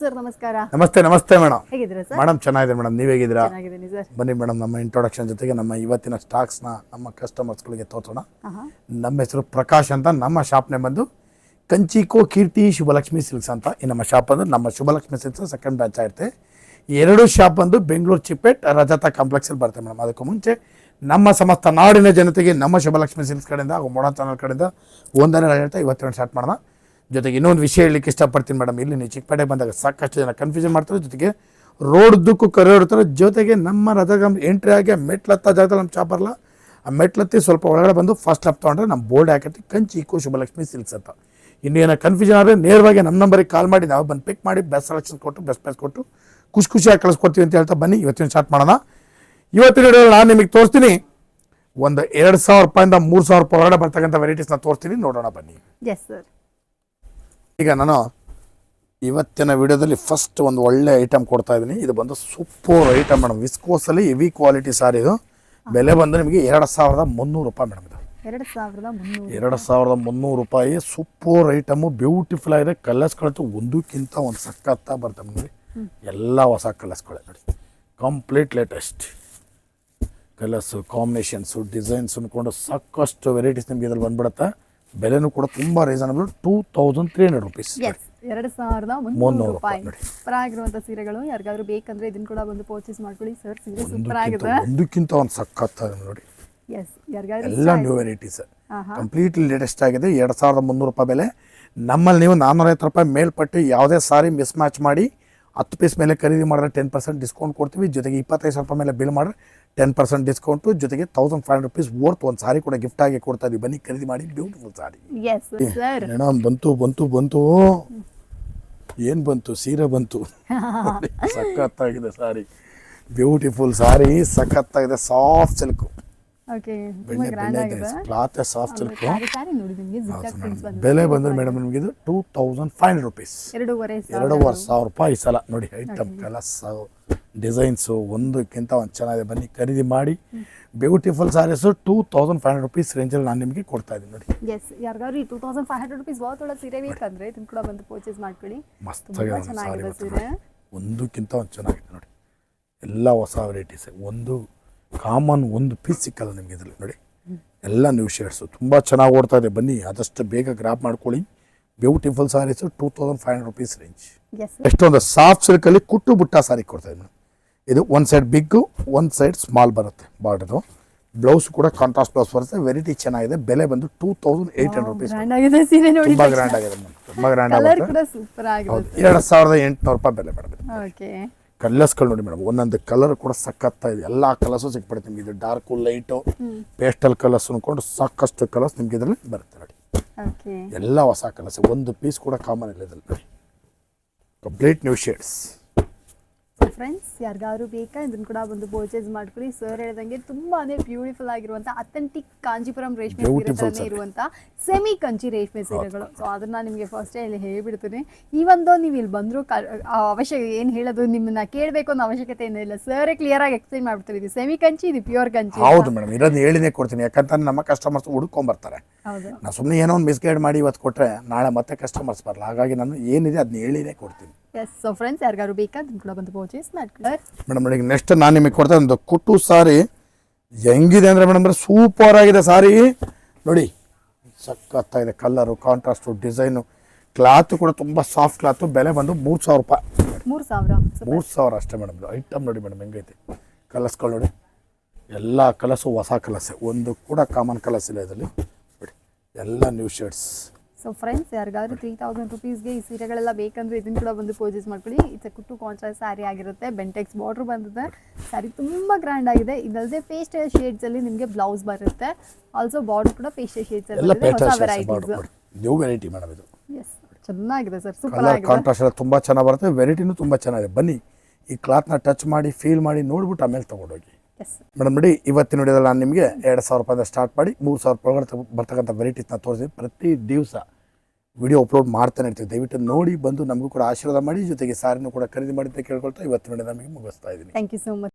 Sir ನಮಸ್ಕಾರ. ನಮಸ್ತೆ madam. ಹೇಗಿದ್ದೀರಾ ಸರ್? ಮೇಡಮ್ ಚೆನ್ನಾಗಿದೆ ಮೇಡಮ್, ನೀವು ಹೇಗಿದ್ದೀರಾ? ಚೆನ್ನಾಗಿದ್ದೀನಿ ಸರ್. ಬನ್ನಿ ಮೇಡಮ್, ನಮ್ಮ ಇಂಟ್ರೊಡಕ್ಷನ್ ಜೊತೆಗೆ ನಮ್ಮ ಇವತ್ತಿನ ಸ್ಟಾಕ್ಸ್ನ ನಮ್ಮ ಕಸ್ಟಮರ್ಸ್ಗಳಿಗೆ ತೋರಿಸೋಣ. ನಮ್ಮ ಹೆಸರು ಪ್ರಕಾಶ್ ಅಂತ. ನಮ್ಮ ಶಾಪ್ನೇ ಬಂದು ಕಂಚಿಕೋ ಕೀರ್ತಿ ಶುಭಲಕ್ಷ್ಮಿ ಸಿಲ್ಕ್ಸ್ ಅಂತ. ಈ ನಮ್ಮ ಶಾಪ್ ಬಂದು ನಮ್ಮ ಶುಭಲಕ್ಷ್ಮಿ ಸಿಲ್ಕ್ಸ್ ಸೆಕೆಂಡ್ ಬ್ರಾಂಚ್ ಆಗಿರುತ್ತೆ. ಎರಡು ಶಾಪ್ ಬಂದು ಬೆಂಗಳೂರು ಚಿಪ್ಪೇಟ್ ರಜತ ಕಾಂಪ್ಲೆಕ್ಸಲ್ಲಿ ಬರುತ್ತೆ ಮೇಡಮ್. ಅದಕ್ಕೂ ಮುಂಚೆ ನಮ್ಮ ಸಮಸ್ತ ನಾಡಿನ ಜನತೆಗೆ ನಮ್ಮ ಶುಭಲಕ್ಷ್ಮಿ ಸಿಲ್ಕ್ಸ್ ಕಡೆಯಿಂದ ಹಾಗೂ ಮೋಡಾ ಚಾನಲ್ ಕಡೆಯಿಂದ ಒಂದನೇ ಹೇಳ್ತಾ ಇವತ್ತಿನ ಸ್ಟಾರ್ಟ್ ಮಾಡೋಣ. ಜೊತೆಗೆ ಇನ್ನೊಂದು ವಿಷಯ ಹೇಳಲಿಕ್ಕೆ ಇಷ್ಟಪಡ್ತೀನಿ ಮೇಡಮ್. ಇಲ್ಲಿ ನೀವು ಚಿಕ್ಕಪೇಟೆಗೆ ಬಂದಾಗ ಸಾಕಷ್ಟು ಜನ ಕನ್ಫ್ಯೂಷನ್ ಮಾಡ್ತಾರೆ, ಜೊತೆಗೆ ರೋಡ್ದಕ್ಕೂ ಕರೆಯೋಡ್ತಾರೆ. ಜೊತೆಗೆ ನಮ್ಮ ರಜಗಮ್ ಎಂಟ್ರಿ ಆಗಿ ಮೆಟ್ಲತ್ತ ಜಾಗದಲ್ಲಿ ನಮ್ಮ ಶಾಪ್ ಬರಲ್ಲ, ಆ ಮೆಟ್ಲತ್ತಿ ಸ್ವಲ್ಪ ಒಳಗಡೆ ಬಂದು ಫಸ್ಟ್ ಸ್ಟಾಪ್ ತೊಗೊಂಡ್ರೆ ನಮ್ಮ ಬೋರ್ಡ್ ಹಾಕಿರ್ತೀವಿ ಕಂಚಿಕೋ ಶುಭಲಕ್ಷ್ಮಿ ಸಿಲ್ಕ್ಸ್ ಅಂತ. ಇನ್ನೇನೋ ಕನ್ಫ್ಯೂಷನ್ ಆದರೆ ನೇರವಾಗಿ ನಮ್ಮ ನಂಬರಿಗೆ ಕಾಲ್ ಮಾಡಿ ನಾವು ಬಂದು ಪಿಕ್ ಮಾಡಿ ಬೆಸ್ಟ್ ಸೆಲೆಕ್ಷನ್ ಕೊಟ್ಟು ಬೆಸ್ಟ್ ಪ್ರೈಸ್ ಕೊಟ್ಟು ಖುಷಿಯಾಗಿ ಕಳಿಸ್ಕೊಡ್ತೀವಿ ಅಂತ ಹೇಳ್ತಾ ಬನ್ನಿ ಇವತ್ತಿನ ಸ್ಟಾರ್ಟ್ ಮಾಡೋಣ. ಇವತ್ತಿನ ವಿಡಿಯೋದಲ್ಲಿ ನಾನು ನಿಮಗೆ ತೋರಿಸ್ತೀನಿ ಒಂದು 2,000 ರೂಪಾಯಿಂದ 3,000 ರೂಪಾಯಿ ಒಳಗಡೆ ಬರ್ತಕ್ಕಂಥ ವೆರೈಟೀಸ್ನ ತೋರಿಸ್ತೀನಿ, ನೋಡೋಣ ಬನ್ನಿ. Yes sir. ಈಗ ನಾನು ಇವತ್ತಿನ ವಿಡಿಯೋದಲ್ಲಿ ಫಸ್ಟ್ ಒಂದು ಒಳ್ಳೆ ಐಟಮ್ ಕೊಡ್ತಾ ಇದ್ದೀನಿ. ಇದು ಬಂದು ಸೂಪರ್ ಐಟಮ್ ಮೇಡಮ್, ವಿಸ್ಕೋಸಲ್ಲಿ ಹೆವಿ ಕ್ವಾಲಿಟಿ ಸಾರಿ. ಇದು ಬೆಲೆ ಬಂದು ನಿಮಗೆ 2,300 ರೂಪಾಯಿ ಮೇಡಮ್. ಇದು 2,300 ರೂಪಾಯಿ. ಸೂಪರ್ ಐಟಮು, ಬ್ಯೂಟಿಫುಲ್ ಆಗಿದೆ. ಕಲರ್ಸ್ಗಳಂತೂ ಒಂದಕ್ಕಿಂತ ಒಂದು ಸಖತ್ತ ಬರ್ತವೆ ನೋಡಿ. ಎಲ್ಲ ಹೊಸ ಕಲರ್ಸ್ಗಳೇ ನೋಡಿ, complete latest colours, combinations, designs ಅಂದ್ಕೊಂಡು ಸಾಕಷ್ಟು ವೆರೈಟೀಸ್ ನಿಮಗೆ ಇದ್ರಲ್ಲಿ ಬಂದ್ಬಿಡುತ್ತೆ. ಬೆಲೆನೂ ಕೂಡ ತುಂಬ ರೀಸನಬಲ್, 2,300 ರುಪೀಸ್. 2,300 ರೂಪಾಯಿ ಸೂಪರ್ ಆಗಿರುವಂಥ ಸೀರೆಗಳು. ಯಾರಿಗಾದ್ರೂ ಬೇಕಂದ್ರೆ ಇದನ್ನ ಕೂಡ ಬಂದು ಪರ್ಚೇಸ್ ಮಾಡ್ಕೊಳ್ಳಿ ಸರ್. ಸೀರೆ ಸೂಪರ್ ಆಗಿದೆ, ಒಂದಕ್ಕಿಂತ ಒಂದು ಸಖತ್ ನೋಡಿ. ಎಸ್, ಯಾರಿಗಾದ್ರೂ ಎಲ್ಲ ನ್ಯೂ ವೆರೈಟೀಸ್, ಕಂಪ್ಲೀಟ್ಲಿ ಲೇಟೆಸ್ಟ್ ಆಗಿದೆ. 2,300 ರೂಪಾಯಿ ಬೆಲೆ. ನಮ್ಮಲ್ಲಿ ನೀವು 450 ರೂಪಾಯಿ ಮೇಲ್ಪಟ್ಟು ಯಾವುದೇ ಸಾರಿ ಮಿಸ್ ಮ್ಯಾಚ್ ಮಾಡಿ 10 ಪೀಸ್ ಮೇಲೆ ಖರೀದಿ ಮಾಡಿದ್ರೆ 10% ಡಿಸ್ಕೌಂಟ್ ಕೊಡ್ತೀವಿ. ಜೊತೆಗೆ 25,000 ರೂಪಾಯಿ ಮೇಲೆ ಬಿಲ್ ಮಾಡಿದ್ರೆ 10% ಡಿಸ್ಕೌಂಟು, ಜೊತೆಗೆ 1,500 ರುಪೀಸ್ ವರ್ತ್ ಒಂದು ಸಾರಿ ಕೂಡ ಗಿಫ್ಟ್ ಆಗಿ ಕೊಡ್ತಾ ಇದೀವಿ. ಬನ್ನಿ ಖರೀದಿ ಮಾಡಿ, ಬ್ಯೂಟಿಫುಲ್ ಸಾರಿ. ಮೇಡಮ್ ಬಂತು ಏನು ಬಂತು, ಸೀರೆ ಬಂತು. ಸಖತ್ತಾಗಿದೆ ಸಾರಿ, ಬ್ಯೂಟಿಫುಲ್ ಸಾರಿ, ಸಖತ್ತಾಗಿದೆ. Soft silk, cloth soft silk. ಬೆಲೆ ಬಂದ್ರೆ ಮೇಡಮ್ ನಿಮಗೆ ಇದು 2,500 ರೂಪೀಸ್, 2,500 ರೂಪಾಯಿ. ಈ ಸಲ ನೋಡಿ ಐಟಮ್, ಕಲರ್ಸ್, ಡಿಸೈನ್ಸು ಒಂದಕ್ಕಿಂತ ಒಂದು ಚೆನ್ನಾಗಿದೆ. ಬನ್ನಿ ಖರೀದಿ ಮಾಡಿ. ಬ್ಯೂಟಿಫುಲ್ ಸಾರೀಸು 2,500 ರುಪೀಸ್ ರೇಂಜಲ್ಲಿ ನಾನು ನಿಮಗೆ ಕೊಡ್ತಾ ಇದ್ದೀನಿ ನೋಡಿ. ಎಸ್, ಯಾರಿಗಾದ್ರೂ 2,500 ರುಪೀಸ್ ಒಳಗೆ ಸೀರೆ ಬೇಕಂದ್ರೆ ಇದನ್ನ ಕೂಡ ಬಂದು ಪರ್ಚೇಸ್ ಮಾಡ್ಕೊಳ್ಳಿ. ಮಸ್ತಾಗಿದೆ ಸೀರೆ, ಒಂದಕ್ಕಿಂತ ಒಂದು ಚೆನ್ನಾಗಿದೆ ನೋಡಿ. ಎಲ್ಲ ಹೊಸ ವೆರೈಟೀಸ್, ಒಂದು ಕಾಮನ್ ಒಂದು ಪೀಸ್ ಸಿಕ್ಕಲ್ಲ ನಿಮಗೆ ಇದರಲ್ಲಿ ನೋಡಿ. ಎಲ್ಲ ನ್ಯೂ ಶೇಡ್ಸು, ತುಂಬ ಚೆನ್ನಾಗಿ ಓಡ್ತಾ ಇದೆ. ಬನ್ನಿ ಆದಷ್ಟು ಬೇಗ ಗ್ರಾಪ್ ಮಾಡ್ಕೊಳ್ಳಿ. ಬ್ಯೂಟಿಫುಲ್ ಸಾರೀಸು 2,500 ರುಪೀಸ್ ರೇಂಜ್. ಎಷ್ಟೊಂದು ಸಾಫ್ಟ್ ಸಿಲ್ಕಲ್ಲಿ ಕುಟ್ಟು ಬುಟ್ಟ ಸಾರಿ ಕೊಡ್ತಾ ಇದ್ದೀನಿ. ಇದು ಒಂದು ಸೈಡ್ ಬಿಗ್ಗು, ಒಂದು ಸೈಡ್ ಸ್ಮಾಲ್ ಬರುತ್ತೆ ಬಾರ್ಡರು. ಬ್ಲೌಸ್ ಕೂಡ ಕಾಂಟ್ರಾಸ್ಟ್ ಬ್ಲೌಸ್ ಬರುತ್ತೆ. ವೆರೈಟಿ ಚೆನ್ನಾಗಿದೆ. ಬೆಲೆ ಬಂದು 2,800 ರುಪೀಸ್. ತುಂಬ ಗ್ರ್ಯಾಂಡ್ ಆಗಿದೆ, ತುಂಬ ಗ್ರ್ಯಾಂಡ್ ಆಗುತ್ತೆ. 2,800 ರೂಪಾಯಿ ಬೆಲೆ ಮೇಡಮ್. ಕಲರ್ಸ್ಗಳು ನೋಡಿ ಮೇಡಮ್, ಒಂದೊಂದು ಕಲರ್ ಕೂಡ ಸಖತ್ತ ಇದೆ. ಎಲ್ಲ ಕಲರ್ಸು ಸಿಕ್ಬಿಡುತ್ತೆ ನಿಮಗೆ. ಇದು ಡಾರ್ಕು, ಲೈಟು, ಪೇಸ್ಟಲ್ ಕಲರ್ಸ್ ಅನ್ಕೊಂಡು ಸಾಕಷ್ಟು ಕಲರ್ಸ್ ನಿಮ್ಗೆ ಇದರಲ್ಲಿ ಬರುತ್ತೆ ನೋಡಿ. ಎಲ್ಲ ಹೊಸ ಕಲರ್ಸ್, ಒಂದು ಪೀಸ್ ಕೂಡ ಕಾಮನ್ ಇಲ್ಲ ಇದರಲ್ಲಿ ನೋಡಿ. Complete new shades. ಫ್ರೆಂಡ್ಸ್, ಯಾರಿಗಾದ್ರು ಬೇಕಾ ಇದನ್ನು ಕೂಡ ಬಂದು ಪರ್ಚೇಸ್ ಮಾಡ್ಕೊಳ್ಳಿ. ಸರ್ ಹೇಳ್ದಂಗೆ ತುಂಬಾನೇ ಬ್ಯೂಟಿಫುಲ್ ಆಗಿರುವಂಥ ಅಥೆಂಟಿಕ್ ಕಾಂಜಿಪುರಂ ರೇಷ್ಮೆ ಸೀರೆ ಇರುವಂಥ ಸೆಮಿ ಕಂಚಿ ರೇಷ್ಮೆ ಸೀರೆಗಳು. ಸೊ ಅದನ್ನ ನಿಮಗೆ ಫಸ್ಟೇ ಇಲ್ಲಿ ಹೇಳ್ಬಿಡ್ತೀನಿ. ಈ ಒಂದು ನೀವು ಇಲ್ಲಿ ಬಂದರೂ ಅವಶ್ಯಕ ಏನು ಹೇಳೋದು, ನಿಮ್ಮನ್ನ ಕೇಳಬೇಕು ಅನ್ನೋ ಅವಶ್ಯಕತೆ ಏನೂ ಇಲ್ಲ. ಸರ್ ಕ್ಲಿಯರ್ ಆಗಿ ಎಕ್ಸ್ಪ್ಲೈನ್ ಮಾಡ್ಬಿಡ್ತಾರೆ. ಇದು ಸೆಮಿ ಕಂಚಿ, ಇದು ಪ್ಯೂರ್ ಕಂಚಿ. ಹೌದು ಮೇಡಮ್, ಇರೋದು ಹೇಳಿನೇ ಕೊಡ್ತೀನಿ. ಯಾಕಂತಂದ್ರೆ ನಮ್ಮ ಕಸ್ಟಮರ್ಸ್ ಹುಡ್ಕೊಂಬರ್ತಾರೆ. ನಾವು ಸುಮ್ಮನೆ ಏನೋ ಒಂದು ಮಿಸ್ಗೈಡ್ ಮಾಡಿ ಇವತ್ತು ಕೊಟ್ಟರೆ ನಾಳೆ ಮತ್ತೆ ಕಸ್ಟಮರ್ಸ್ ಬರಲ್ಲ. ಹಾಗಾಗಿ ನಾನು ಏನಿದೆ ಅದನ್ನ ಹೇಳಿನೇ ಕೊಡ್ತೀನಿ. ಎಸ್, ಸೊ ಫ್ರೆಂಡ್ಸ್, ಯಾರಿಗಾದ್ರು ಬೇಕಾದ್ರೆ ಕೂಡ ಬಂದು ಪರ್ಚೇಸ್ ಮಾಡ್ಕೊಳ್ಳಿ ಮೇಡಮ್. ನೋಡಿ ನೆಕ್ಸ್ಟ್ ನಾನು ನಿಮಗೆ ಕೊಡ್ತಾ ಒಂದು ಕುಟ್ಟು ಸಾರಿ. ಹೆಂಗಿದೆ ಅಂದರೆ ಮೇಡಮ್ ಸೂಪರ್ ಆಗಿದೆ ಸಾರಿ ನೋಡಿ. ಸಖತ್ತಾಗಿದೆ ಕಲರು, ಕಾಂಟ್ರಾಸ್ಟು, ಡಿಸೈನು, ಕ್ಲಾತ್ ಕೂಡ ತುಂಬ ಸಾಫ್ಟ್ ಕ್ಲಾತು. ಬೆಲೆ ಬಂದು 3,000 ರೂಪಾಯಿ. 3,000 ಅಷ್ಟೇ ಮೇಡಮ್. ಐಟಮ್ ನೋಡಿ ಮೇಡಮ್ ಹೆಂಗೈತೆ. ಕಲರ್ಸ್ಗಳು ನೋಡಿ, ಎಲ್ಲ ಕಲರ್ಸು ಹೊಸ ಕಲರ್ಸೆ, ಒಂದು ಕೂಡ ಕಾಮನ್ ಕಲರ್ಸ್ ಇಲ್ಲ ಇದರಲ್ಲಿ ನೋಡಿ. ಎಲ್ಲ ನ್ಯೂ ಶೇಡ್ಸ್. ಸೊ ಫ್ರೆಂಡ್ಸ್, ಯಾರಿಗಾದ್ರೂ 3,000 ರುಪೀಸ್ಗೆ ಈ ಸೀರೆಗಳೆಲ್ಲ ಬೇಕಂದ್ರೆ ಇದನ್ನು ಕೂಡ ಬಂದು ಪರ್ಚೇಸ್ ಮಾಡ್ಕೊಳ್ಳಿ. ಇದು ಕುಟ್ಟು ಕಾಂಟ್ರಾಸ್ಟ್ ಸ್ಯಾರಿ ಆಗಿರುತ್ತೆ. ಬೆಂಟೆಕ್ಸ್ ಬಾರ್ಡರ್ ಬಂದಿದೆ. ಸ್ಯಾರಿ ತುಂಬ ಗ್ರ್ಯಾಂಡ್ ಆಗಿದೆ. ಇದಲ್ಲದೆ ಪೇಸ್ಟಲ್ ಶೇಡ್ಸಲ್ಲಿ ನಿಮಗೆ ಬ್ಲೌಸ್ ಬರುತ್ತೆ. ಆಲ್ಸೋ ಬಾರ್ಡರ್ ಕೂಡ ಪೇಸ್ಟಲ್ ಶೇಡ್ಸಲ್ಲಿ ಹೊಸ ವೆರೈಟೀಸ್, ನ್ಯೂ ವೆರೈಟಿ ಮೇಡಮ್ ಇದು. ಎಸ್, ಚೆನ್ನಾಗಿದೆ ಸರ್, ಸೂಪರ್ ಆಗಿದೆ. ಕಾಂಟ್ರಾಸ್ಟ್ ಎಲ್ಲ ತುಂಬ ಚೆನ್ನಾಗಿ ಬರುತ್ತೆ. ವೆರೈಟಿನೂ ತುಂಬ ಚೆನ್ನಾಗಿದೆ. ಬನ್ನಿ ಈ ಕ್ಲಾತ್ನ ಟಚ್ ಮಾಡಿ ಫೀಲ್ ಮಾಡಿ ನೋಡ್ಬಿಟ್ಟು ಆಮೇಲೆ ತೊಗೊಂಡೋಗಿ ಮೇಡಮ್. ನೋಡಿ ಇವತ್ತಿನ ವಿಡಿಯೋದಲ್ಲಿ ನಾನು ನಿಮಗೆ 2,000 ರೂಪಾಯಿಂದ ಸ್ಟಾರ್ಟ್ ಮಾಡಿ 3,000 ರೂಪಾಯಿ ಬರ್ತಕ್ಕಂಥ ವೆರೈಟೀಸ್ನ ತೋರಿಸ್ತೀನಿ. ಪ್ರತಿ ದಿವಸ ವಿಡಿಯೋ ಅಪ್ಲೋಡ್ ಮಾಡ್ತಾನೆ ಇರ್ತೀವಿ. ದಯವಿಟ್ಟು ನೋಡಿ ಬಂದು ನಮಗೂ ಕೂಡ ಆಶೀರ್ವಾದ ಮಾಡಿ. ಜೊತೆಗೆ ಸಾರಿನೂ ಕೂಡ ಖರೀದಿ ಮಾಡಿ ಅಂತ ಕೇಳ್ಕೊಳ್ತಾ ಇವತ್ತಿನ ವಿಡಿಯೋ ನಮಗೆ ಮುಗಿಸ್ತಾ ಇದ್ದೀನಿ. Thank you so much.